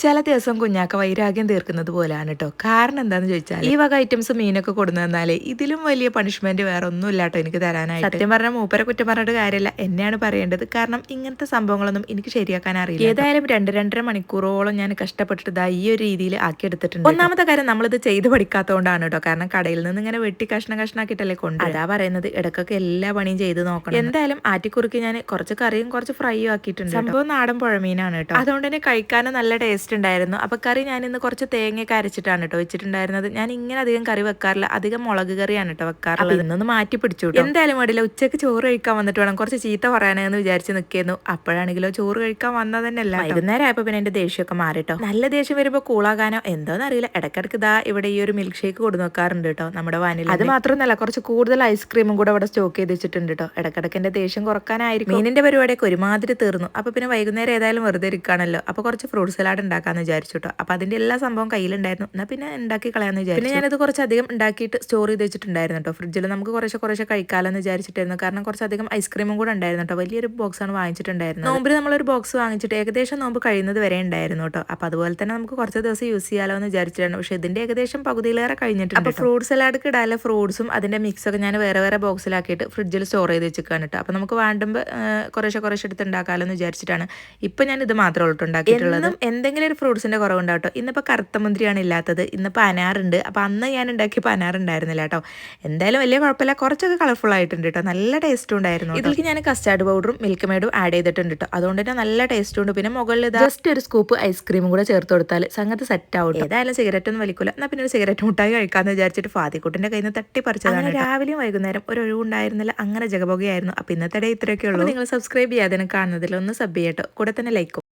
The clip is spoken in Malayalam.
ചില ദിവസം കുഞ്ഞാക്ക വൈരാഗ്യം തീർക്കുന്നത് പോലെയാണ് കേട്ടോ. കാരണം എന്താണെന്ന് ചോദിച്ചാൽ ഈ വക ഐറ്റംസ് മീനൊക്കെ കൊടുന്നു തന്നാലേ ഇതിലും വലിയ പണിഷ്മെന്റ് വേറെ ഒന്നും ഇല്ല കേട്ടോ എനിക്ക് തരാനായിട്ട്. സത്യം പറഞ്ഞാൽ മൂപ്പരെ കുറ്റം പറഞ്ഞിട്ട് കാര്യമില്ല, എന്നെയാണ് പറയേണ്ടത്. കാരണം ഇങ്ങനത്തെ സംഭവങ്ങളൊന്നും എനിക്ക് ശരിയാക്കാൻ അറിയില്ല. ഏതായാലും 2-2.5 മണിക്കൂറോളം ഞാൻ കഷ്ടപ്പെട്ടിട്ട് ഈ ഒരു രീതിയിൽ ആക്കി എടുത്തിട്ടുണ്ട്. ഒന്നാമത്തെ കാര്യം നമ്മളിത് ചെയ്ത് പഠിക്കാത്തതുകൊണ്ടാണ് കേട്ടോ. കാരണം കടയിൽ നിന്ന് ഇങ്ങനെ വെട്ടി കഷ്ണാക്കിയിട്ടല്ലേ കൊണ്ട്. അതാ പറയുന്നത്, ഇടക്കൊക്കെ എല്ലാ പണിയും ചെയ്ത് നോക്കണം. എന്തായാലും ആറ്റിക്കുറുക്കി ഞാൻ കുറച്ച് കറിയും കുറച്ച് ഫ്രൈയും ആക്കിയിട്ടുണ്ട്. സംഭവം നാടൻ പുഴമീനാണ് കേട്ടോ. അതുകൊണ്ട് തന്നെ കഴിക്കാനും നല്ല ടേസ്റ്റ് ഉണ്ടായിരുന്നു. അപ്പൊ കറി ഞാൻ ഇന്ന് കുറച്ച് തേങ്ങയൊക്കെ അരച്ചിട്ടാണ് കേട്ടോ വെച്ചിട്ടുണ്ടായിരുന്നത്. ഞാൻ ഇങ്ങനെ അധികം കറി വെക്കാറില്ല, അധികം മുളക് കറിയാണ് കേട്ടോ വെക്കാറുള്ളത്. ഇന്നൊന്ന് മാറ്റി പിടിച്ചു. എന്തായാലും വേണ്ടില്ല, ഉച്ചക്ക് ചോറ് കഴിക്കാൻ വന്നിട്ട് വേണം കുറച്ച് ചീത്ത പറയാനെന്ന് വിചാരിച്ച് നിൽക്കുന്നു. അപ്പോഴാണെങ്കിലോ ചോറ് കഴിക്കാൻ വന്നത് തന്നെയല്ല. വൈകുന്നേരം ആയപ്പോ പിന്നെ എന്റെ ദേഷ്യമൊക്കെ മാറിട്ടോ. നല്ല ദേഷ്യം വരുമ്പോ കൂളാകാനോ എന്തോന്ന് അറിയില്ല, ഇടക്കിടക്ക് ഇതാ ഇവിടെ ഈ ഒരു മിൽക്ക് ഷേക്ക് കൊടുന്നു വെക്കാറുണ്ട് കേട്ടോ നമ്മുടെ വാനില. അത് മാത്രമല്ല, കുറച്ച് കൂടുതൽ ഐസ്ക്രീമും കൂടെ ഇവിടെ സ്റ്റോക്ക് ചെയ്ത് വെച്ചിട്ടുണ്ട് കേട്ടോ. ഇടക്കിടക്ക് എന്റെ ദേഷ്യം കുറക്കാനായിരിക്കും. മീനിന്റെ പരിപാടിയൊക്കെ ഒരുമാതിരി തീർന്നു. അപ്പൊ പിന്നെ വൈകുന്നേരം ഏതായാലും വെറുതെ ഇരിക്കുകയാണല്ലോ, അപ്പൊ കുറച്ച് ഫ്രൂട്ട് സലാഡ് ഉണ്ടാക്കാന്ന് വിചാരിച്ചു കേട്ടോ. അപ്പൊ അതിന്റെ എല്ലാ സംഭവം കയ്യിലുണ്ടായിരുന്നു. എന്നാൽ പിന്നെ ഉണ്ടാക്കി കളയാന്ന് വിചാരിച്ചു. പിന്നെ ഞാനത് കുറച്ചധികം ഉണ്ടാക്കിയിട്ട് സ്റ്റോർ ചെയ്ത് വെച്ചിട്ടുണ്ടായിരുന്നു കേട്ടോ ഫ്രിഡ്ജിൽ. നമുക്ക് കുറച്ച് കഴിക്കാമെന്ന് വിചാരിച്ചിട്ടായിരുന്നു. കാരണം കുറച്ചധികം ഐസ്ക്രീമും കൂടെ ഉണ്ടായിരുന്നു കേട്ടോ. വലിയൊരു ബോക്സ് ആണ് വാങ്ങിച്ചിട്ടുണ്ടായിരുന്നത്. നോമ്പിൽ നമ്മളൊരു ബോക്സ് വാങ്ങിച്ചിട്ട് ഏകദേശം നോമ്പ് കഴിയുന്നത് വരെ ഉണ്ടായിരുന്നു കേട്ടോ. അപ്പൊ അതുപോലെ തന്നെ നമുക്ക് കുറച്ച് ദിവസം യൂസ് ചെയ്യാലോ എന്ന് വിചാരിച്ചിട്ടായിരുന്നു. പക്ഷെ ഇതിന്റെ ഏകദേശം പകുതിയിലേറെ കഴിഞ്ഞിട്ടുണ്ട്. അപ്പൊ ഫ്രൂട്ട് സലാഡ് ഇടാനുള്ള ഫ്രൂട്ട്സും അതിന്റെ മിക്സ് ഒക്കെ ഞാൻ വേറെ ബോക്സിലാക്കിയിട്ട് ഫ്രിഡ്ജിൽ സ്റ്റോർ ചെയ്ത് വെച്ചിരിക്കുകയാണ് കേട്ടോ. അപ്പൊ നമുക്ക് വേണ്ടുമ്പോൾ കുറച്ച് എടുത്ത് ഉണ്ടാക്കാമല്ലോ എന്ന് വിചാരിച്ചിട്ടാണ് ഇപ്പൊ ഞാൻ ഇത് മാത്രമേ ഉണ്ടാക്കിയിട്ടുള്ളത്. എന്തെങ്കിലും ഒരു ഫ്രൂട്ട്സിന്റെ കുറവുണ്ടാവട്ടോ. ഇന്നിപ്പോൾ കറുത്ത മുന്തിരിയാണ് ഇല്ലാത്തത്, ഇന്നിപ്പോൾ അനാറുണ്ട്. അപ്പോൾ അന്ന് ഞാൻ ഉണ്ടാക്കിയപ്പോൾ അനാറുണ്ടായിരുന്നില്ല കേട്ടോ. എന്തായാലും വലിയ കുഴപ്പമില്ല, കുറച്ചൊക്കെ കളർഫുൾ ആയിട്ടുണ്ട് കേട്ടോ. നല്ല ടേസ്റ്റും ഉണ്ടായിരുന്നു. ഇതിലേക്ക് ഞാൻ കസ്റ്റാർഡ് പൗഡറും മിൽക്ക് മെയ്ഡും ആഡ് ചെയ്തിട്ടുണ്ട് കേട്ടോ. അതുകൊണ്ട് തന്നെ നല്ല ടേസ്റ്റും ഉണ്ട്. പിന്നെ മുകളിൽ ജസ്റ്റ് ഒരു സ്കൂപ്പ് ഐസ്ക്രീമും കൂടെ ചേർത്ത് കൊടുത്താൽ സംഗതി സെറ്റ് ആവും. ഏതായാലും സിഗരറ്റ് ഒന്നും വലിക്കില്ല, എന്നാൽ പിന്നെ ഒരു സിഗരറ്റ് മുട്ടായി കഴിക്കാമെന്ന് വിചാരിച്ചിട്ട് ഫാദിക്കുട്ടിന്റെ കയ്യിൽ നിന്ന് തട്ടിപ്പറിച്ചതാണ്. രാവിലെയും വൈകുന്നേരം ഒരു ഒഴിവുണ്ടായിരുന്നില്ല, അങ്ങനെ ജഗബോഗയായിരുന്നു. അപ്പോൾ ഇന്നത്തെ ഡേ ഇത്രയൊക്കെ ഉള്ളൂ. നിങ്ങൾ സബ്സ്ക്രൈബ് ചെയ്യാതെ കാണുന്നതിൽ ഒന്ന് സബ് ചെയ്യട്ടോ, കൂടെ തന്നെ ലൈക്കും.